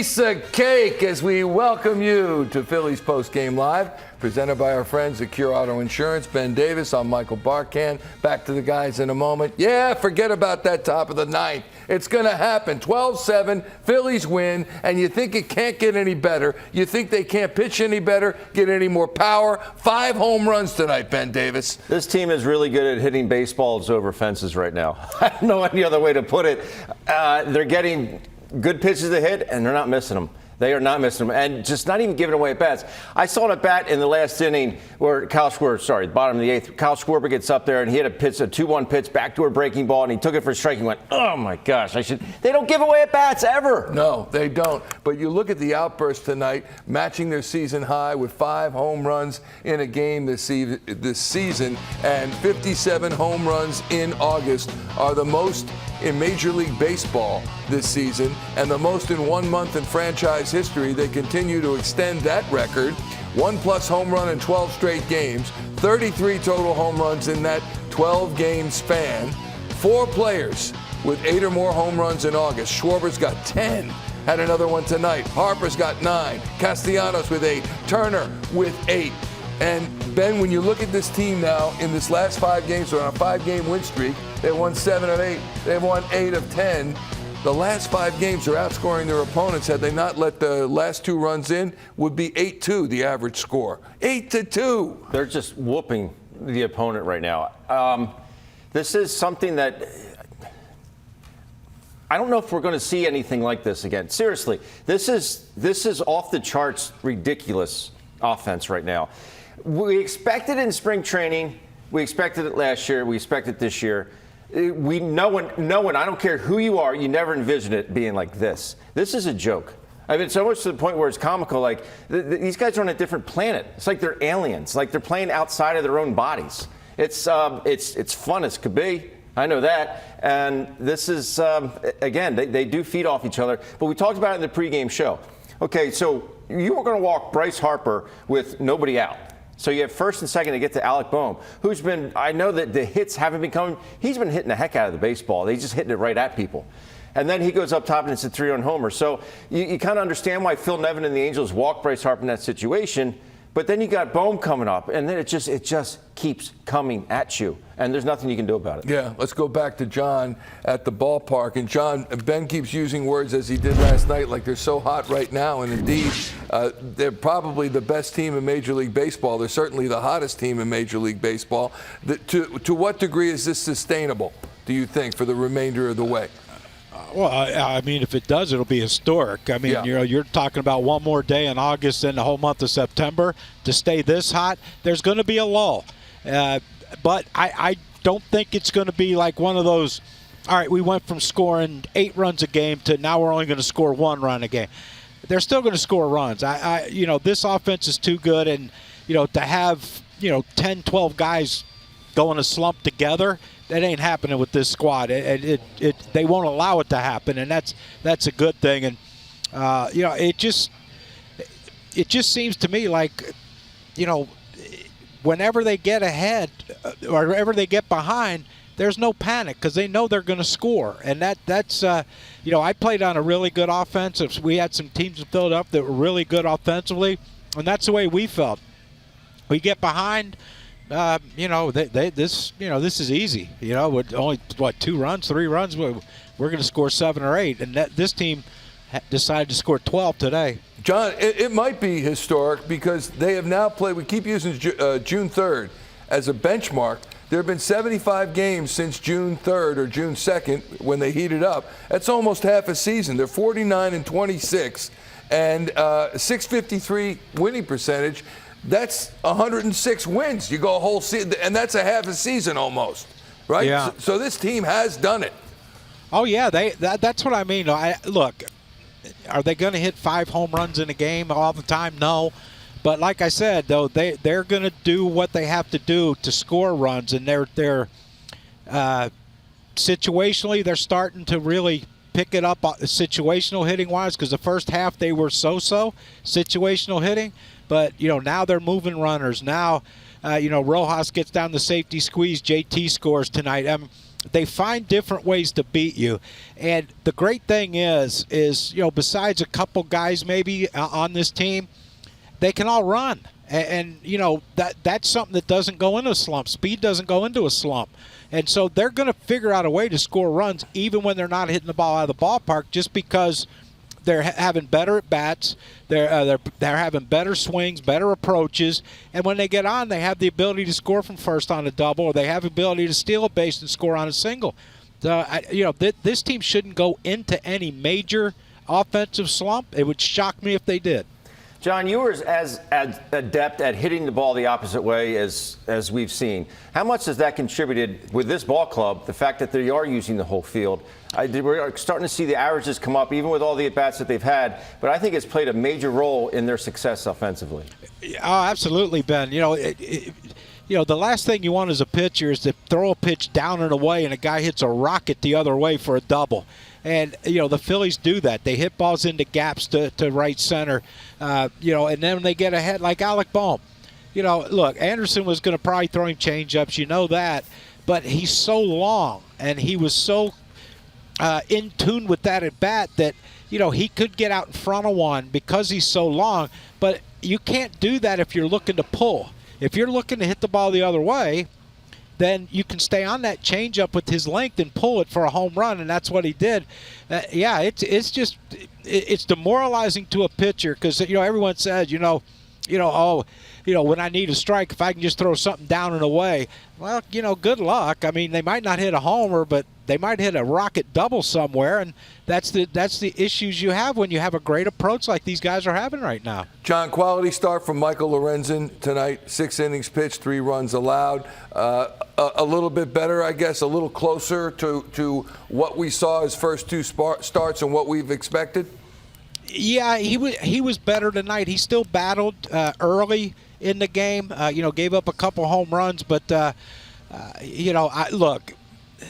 piece of cake as we welcome you to Phillies Postgame Live, presented by our friends at Cure Auto Insurance. Ben Davis, I'm Michael Barkan. Back to the guys in a moment. Yeah, forget about that top of the ninth. It's going to happen. 12-7, Phillies win, and you think it can't get any better. You think they can't pitch any better, get any more power. 5 home runs tonight, Ben Davis. This team is really good at hitting baseballs over fences right now. I don't know any other way to put it. They're getting good pitches to hit, and they're not missing them. They are not missing them, and just not even giving away at bats. I saw an at bat in the last inning where Kyle Schwarber, bottom of the 8th, Kyle Schwarber gets up there and he had a 2-1 pitch, backdoor breaking ball, and he took it for a strike and went, oh my gosh, they don't give away at bats ever. No, they don't. But you look at the outburst tonight, matching their season high with 5 home runs in a game this season, and 57 home runs in August are the most in Major League Baseball this season, and the most in 1 month in franchise history. They continue to extend that record. 1+ home run in 12 straight games, 33 total home runs in that 12-game span. 4 players with 8 or more home runs in August. Schwarber's got 10, had another one tonight. Harper's got 9, Castellanos with 8, Turner with 8. And Ben, when you look at this team now in this last 5 games, they're on a 5-game win streak. They won 7 of 8. They've won 8 of 10. The last 5 games are outscoring their opponents. Had they not let the last 2 runs in, would be 8-2 the average score. 8-2. They're just whooping the opponent right now. This is something that I don't know if we're going to see anything like this again. Seriously, this is off the charts ridiculous offense right now. We expected it in spring training. We expected it last year. We expect it this year. No one, I don't care who you are, you never envision it being like this. This is a joke. I mean, so much to the point where it's comical. Like, these guys are on a different planet. It's like they're aliens. Like they're playing outside of their own bodies. It's fun as could be. I know that. And this is, again, they do feed off each other. But we talked about it in the pregame show. Okay, so you were going to walk Bryce Harper with nobody out. So you have first and second to get to Alec Bohm, who's been, I know that the hits haven't been coming. He's been hitting the heck out of the baseball. He's just hitting it right at people. And then he goes up top and it's a 3-run homer. So you kind of understand why Phil Nevin and the Angels walked Bryce Harper in that situation. But then you got Bohm coming up, and then it just keeps coming at you, and there's nothing you can do about it. Yeah, let's go back to John at the ballpark. And John, Ben keeps using words as he did last night, like they're so hot right now. And indeed, they're probably the best team in Major League Baseball. They're certainly the hottest team in Major League Baseball. To what degree is this sustainable, do you think, for the remainder of the way? Well, I mean, if it does, it'll be historic. I mean, yeah. You're talking about one more day in August and the whole month of September to stay this hot. There's going to be a lull. But I don't think it's going to be like one of those, all right, we went from scoring 8 runs a game to now we're only going to score 1 run a game. They're still going to score runs. This offense is too good, and, to have, 10, 12 guys go in a slump together, that ain't happening with this squad. They won't allow it to happen, and that's a good thing. And it just seems to me like, whenever they get ahead or whenever they get behind, there's no panic because they know they're going to score. And that's I played on a really good offense. We had some teams in Philadelphia that were really good offensively, and that's the way we felt. We get behind. This is easy. With only 2 runs, 3 runs, we're going to score 7 or 8, and this team decided to score 12 today. John, it might be historic because they have now played. We keep using June 3rd as a benchmark. There have been 75 games since June 3rd or June 2nd when they heated up. That's almost half a season. They're 49-26 and 653 winning percentage. That's 106 wins. You go a whole season, and that's a half a season almost, right? Yeah. So this team has done it. Oh, yeah, that's what I mean. Look, are they going to hit 5 home runs in a game all the time? No. But like I said, though, they're going to do what they have to do to score runs, and they're situationally they're starting to really pick it up situational hitting-wise because the first half they were so-so situational hitting. But, now they're moving runners. Now, Rojas gets down the safety squeeze. JT scores tonight. they find different ways to beat you. And the great thing is besides a couple guys maybe on this team, they can all run. And that's something that doesn't go into a slump. Speed doesn't go into a slump. And so they're going to figure out a way to score runs even when they're not hitting the ball out of the ballpark, just because they're having better at bats, they're having better swings, better approaches, and when they get on, they have the ability to score from first on a double, or they have the ability to steal a base and score on a single. This team shouldn't go into any major offensive slump. It would shock me if they did. John, you were as adept at hitting the ball the opposite way as we've seen. How much has that contributed with this ball club, the fact that they are using the whole field? We're starting to see the averages come up, even with all the at-bats that they've had, but I think it's played a major role in their success offensively. Oh, absolutely, Ben. The last thing you want as a pitcher is to throw a pitch down and away and a guy hits a rocket the other way for a double. And, the Phillies do that. They hit balls into gaps to right center, and then when they get ahead, like Alec Bohm. Look, Anderson was going to probably throw him change-ups, that, but he's so long, and he was so in tune with that at bat that, he could get out in front of one because he's so long, but you can't do that if you're looking to pull. If you're looking to hit the ball the other way, then you can stay on that changeup with his length and pull it for a home run, and that's what he did. It's demoralizing to a pitcher because everyone says when I need a strike, if I can just throw something down and away. Well, good luck. I mean, they might not hit a homer, but they might hit a rocket double somewhere, and that's the issues you have when you have a great approach like these guys are having right now. John, quality start from Michael Lorenzen tonight. 6 innings pitched, 3 runs allowed. A little bit better, I guess, a little closer to what we saw his first 2 starts and what we've expected. Yeah, he was better tonight. He still battled early in the game. Gave up a couple home runs, but look,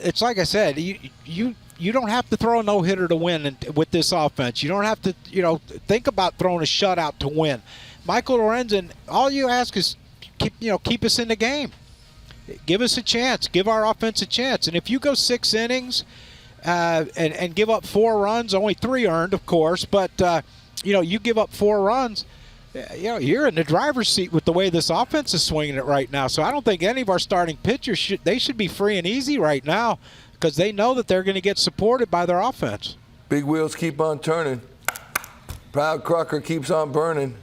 it's like I said, you don't have to throw a no-hitter to win with this offense. You don't have to think about throwing a shutout to win. Michael Lorenzen, all you ask is keep us in the game. Give us a chance. Give our offense a chance. And if you go 6 innings and give up 4 runs, only 3 earned, of course, but you give up 4 runs, you're in the driver's seat with the way this offense is swinging it right now. So I don't think any of our starting pitchers should be free and easy right now because they know that they're going to get supported by their offense. Big wheels keep on turning. Proud Crocker keeps on burning.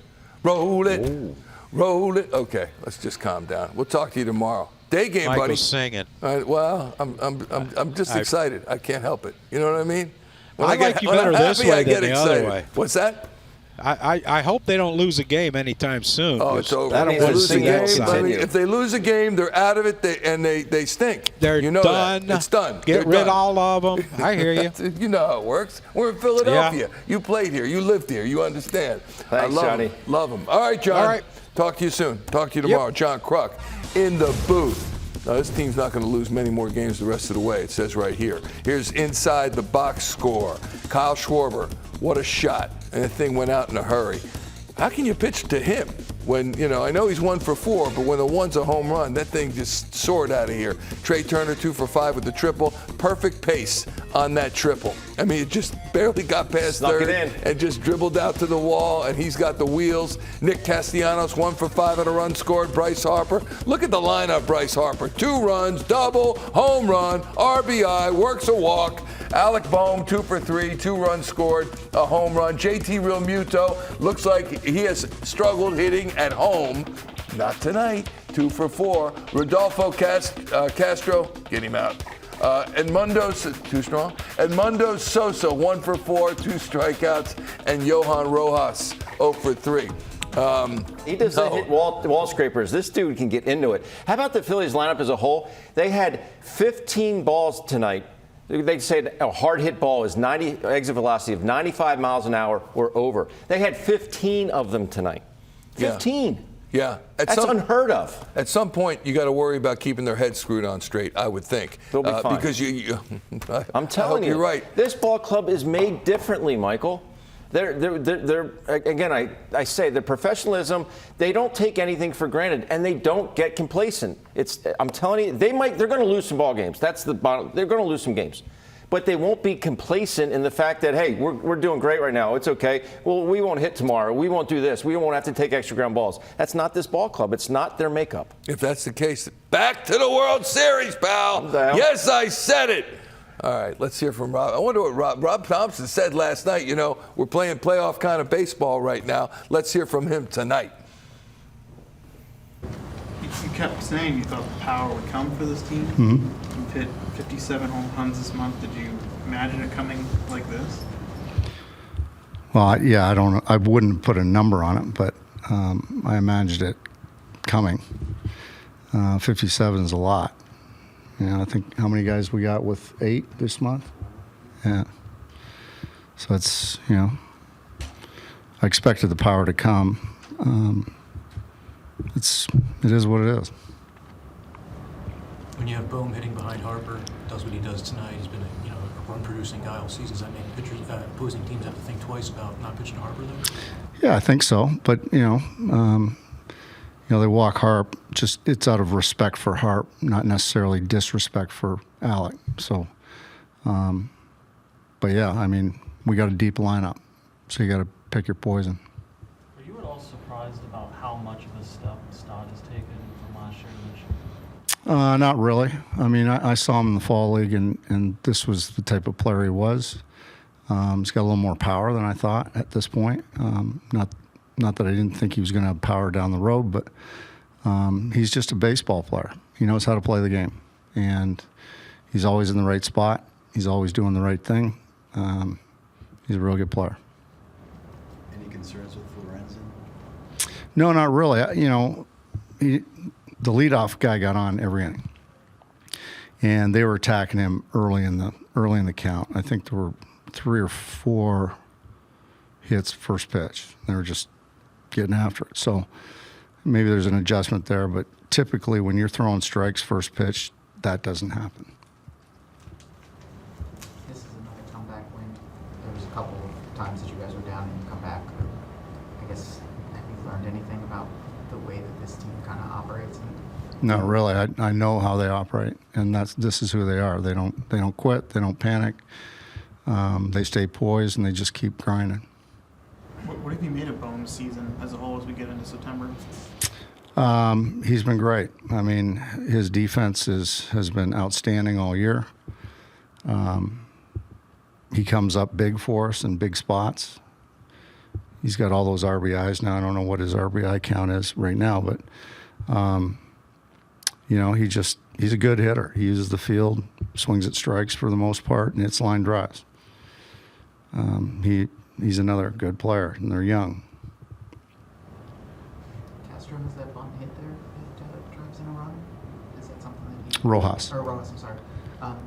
Roll it. Ooh. Roll it. Okay, let's just calm down. We'll talk to you tomorrow. Day game, Michael's buddy. Singing. All right, well, I'm just excited. I can't help it. You know what I mean? I like you better this way than the other way. What's that? I hope they don't lose a game anytime soon. Oh, it's over. I don't want to see that side. If they lose a game, they're out of it, they stink. They're done. It's done. Get rid of all of them. I hear you. You know how it works. We're in Philadelphia. Yeah. You played here. You lived here. You understand. Thanks, Johnny. Love them. All right, John. All right. Talk to you soon. Talk to you tomorrow. Yep. John Kruk in the booth. Now, this team's not going to lose many more games the rest of the way. It says right here. Here's inside the box score. Kyle Schwarber, what a shot. And the thing went out in a hurry. How can you pitch to him when, I know he's 1 for 4, but when the one's a home run, that thing just soared out of here. Trea Turner 2 for 5 with the triple. Perfect pace on that triple. I mean, it just barely got past third and just dribbled out to the wall, and he's got the wheels. Nick Castellanos 1 for 5 on a run scored. Bryce Harper. Look at the lineup, Bryce Harper. 2 runs, double, home run, RBI, works a walk. Alec Bohm 2 for 3, 2 runs scored, a home run. JT Realmuto looks like he has struggled hitting at home. Not tonight. 2 for 4. Rodolfo Castro, get him out. Edmundo, too strong. Edmundo Sosa, 1 for 4, 2 strikeouts, and Johan Rojas, 0 for 3. He doesn't hit wall scrapers. This dude can get into it. How about the Phillies lineup as a whole? They had 15 balls tonight. They say a hard hit ball is exit velocity of 95 miles an hour or over. They had 15 of them tonight. 15. Yeah. That's unheard of. At some point, you got to worry about keeping their heads screwed on straight, I would think. They'll be fine. Because I'm telling you, you're right. This ball club is made differently, Michael. They're again, I say the professionalism. They don't take anything for granted, and they don't get complacent. I'm telling you, they're going to lose some ball games. That's the bottom. They're going to lose some games. But they won't be complacent in the fact that, hey, we're doing great right now. It's okay. Well, we won't hit tomorrow. We won't do this. We won't have to take extra ground balls. That's not this ball club. It's not their makeup. If that's the case, back to the World Series, pal. Yes, I said it. All right, let's hear from Rob. I wonder what Rob Thomson said last night. You know, we're playing playoff kind of baseball right now. Let's hear from him tonight. You kept saying you thought the power would come for this team. Mm-hmm. You've hit 57 home runs this month. Did you imagine it coming like this? Well, yeah, I wouldn't put a number on it, but I imagined it coming. 57 is a lot. You know, I think how many guys we got with 8 this month? Yeah. So it's, you know, I expected the power to come. It is what it is. When you have Bohm hitting behind Harper, does what he does tonight, he's been a run-producing guy all season. Does that make opposing teams have to think twice about not pitching Harper there? Yeah, I think so. But they walk Harp. Just it's out of respect for Harp, not necessarily disrespect for Alec. So, but yeah, I mean, we got a deep lineup, so you got to pick your poison. Are you at all surprised about how much of a step Stott has taken from last year to this year? Not really. I mean, I saw him in the fall league, and this was the type of player he was. He's got a little more power than I thought at this point. Not that I didn't think he was going to have power down the road, but he's just a baseball player. He knows how to play the game, and he's always in the right spot. He's always doing the right thing. He's a real good player. Any concerns with Lorenzen? No, not really. The leadoff guy got on every inning, and they were attacking him early in the count. I think there were 3 or 4 hits first pitch. They were just getting after it. So maybe there's an adjustment there, but typically when you're throwing strikes first pitch, that doesn't happen. This is another comeback win. There was a couple of times that you guys were down and you come back. I guess, have you learned anything about the way that this team kind of operates? Not really. I know how they operate, and this is who they are. They don't quit. They don't panic. They stay poised and they just keep grinding. What have you made of Bohm's season as a whole as we get into September? He's been great. I mean, his defense has been outstanding all year. He comes up big for us in big spots. He's got all those RBIs now. I don't know what his RBI count is right now, but he's a good hitter. He uses the field, swings at strikes for the most part, and hits line drives. He's another good player, and they're young. Castro has that bunt hit there that drives in a run. Is that something that Rojas. Rojas, I'm sorry.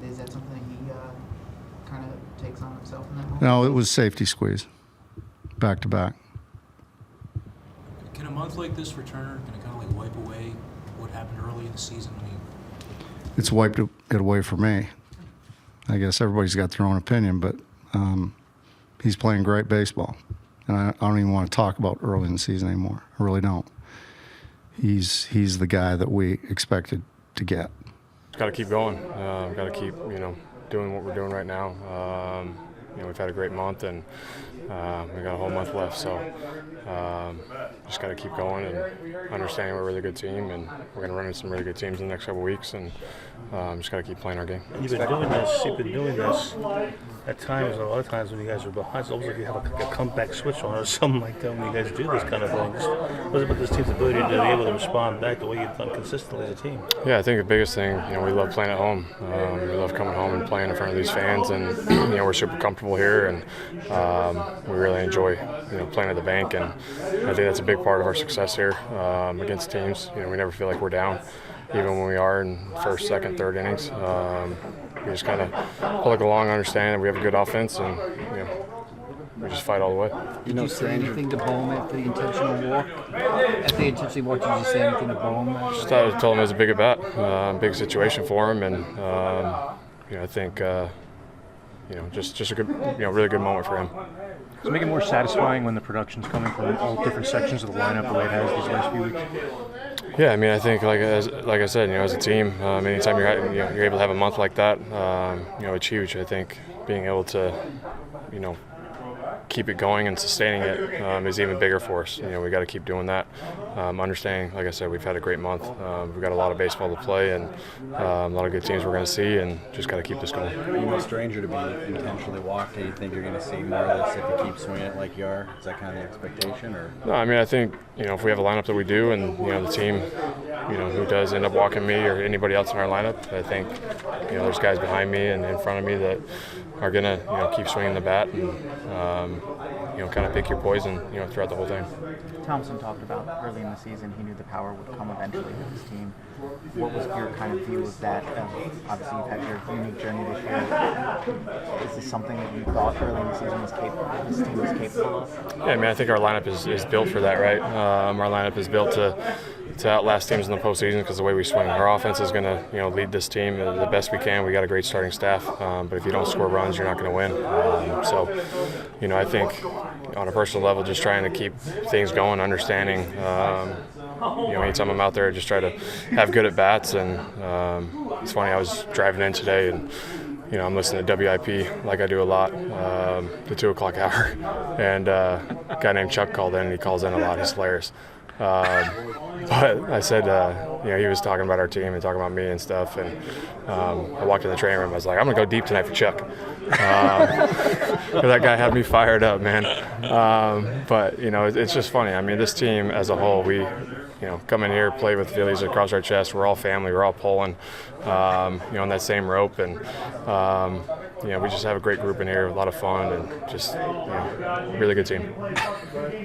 Is that something that he kind of takes on himself in that moment? No, it was safety squeeze, back to back. Can a month like this for Turner kind of wipe away what happened early in the season? It's wiped it away for me. I guess everybody's got their own opinion, but he's playing great baseball. And I don't even want to talk about early in the season anymore. I really don't. He's the guy that we expected to get. Got to keep going. Got to keep, doing what we're doing right now. We've had a great month, and we got a whole month left. So just got to keep going and understanding we're a really good team, and we're going to run into some really good teams in the next couple of weeks, and just got to keep playing our game. You've been doing this. At times, a lot of times when you guys are behind, it's almost like you have a comeback switch on or something like that when you guys do this kind of thing. What about this team's ability to be able to respond back the way you've done consistently as a team? Yeah, I think the biggest thing, we love playing at home. We love coming home and playing in front of these fans, and we're super comfortable here, and we really enjoy playing at the bank, and I think that's a big part of our success here against teams. We never feel like we're down, even when we are in first, second, third innings. We just kind of pull it along, understand that we have a good offense, and we just fight all the way. Did you say anything to Bohm after the intentional walk? After the intentional walk, did you say anything to Bohm? Just told him it was a big at-bat, big situation for him, and I think just a good, really good moment for him. Does it make it more satisfying when the production's coming from all different sections of the lineup the way it has these last few weeks? Yeah, I mean, I think like I said, as a team, anytime you're able to have a month like that, it's huge. I think being able to, keep it going and sustaining it is even bigger for us. We got to keep doing that. Understanding, like I said, we've had a great month. We've got a lot of baseball to play and a lot of good teams we're going to see, and just got to keep this going. You're no stranger to being intentionally walked. Do you think you're going to see more of this if you keep swinging it like you are? Is that kind of the expectation? Or? No, I think if we have a lineup that we do, and the team, who does end up walking me or anybody else in our lineup, I think there's guys behind me and in front of me that are going to keep swinging the bat and kind of pick your poison throughout the whole thing. Thomson talked about early in the season he knew the power would come eventually with his team. What was your kind of view of that? Obviously, you've had your unique journey this year. Is this something that you thought early in the season this team was capable of? Yeah, I think our lineup is built for that, right? Our lineup is built to outlast teams in the postseason because the way we swing. Our offense is going to lead this team the best we can. We got a great starting staff, but if you don't score runs, you're not going to win. I think on a personal level, just trying to keep things going, understanding. Anytime I'm out there, I just try to have good at bats. And it's funny, I was driving in today and I'm listening to WIP like I do a lot, the 2 o'clock hour. And a guy named Chuck called in, and he calls in a lot. He's hilarious. But I said, he was talking about our team and talking about me and stuff. And I walked in the training room. I was like, I'm going to go deep tonight for Chuck. That guy had me fired up, man. But it's just funny. This team as a whole, we come in here, play with Phillies across our chest. We're all family. We're all pulling, on that same rope. And, we just have a great group in here, a lot of fun, and just really good team.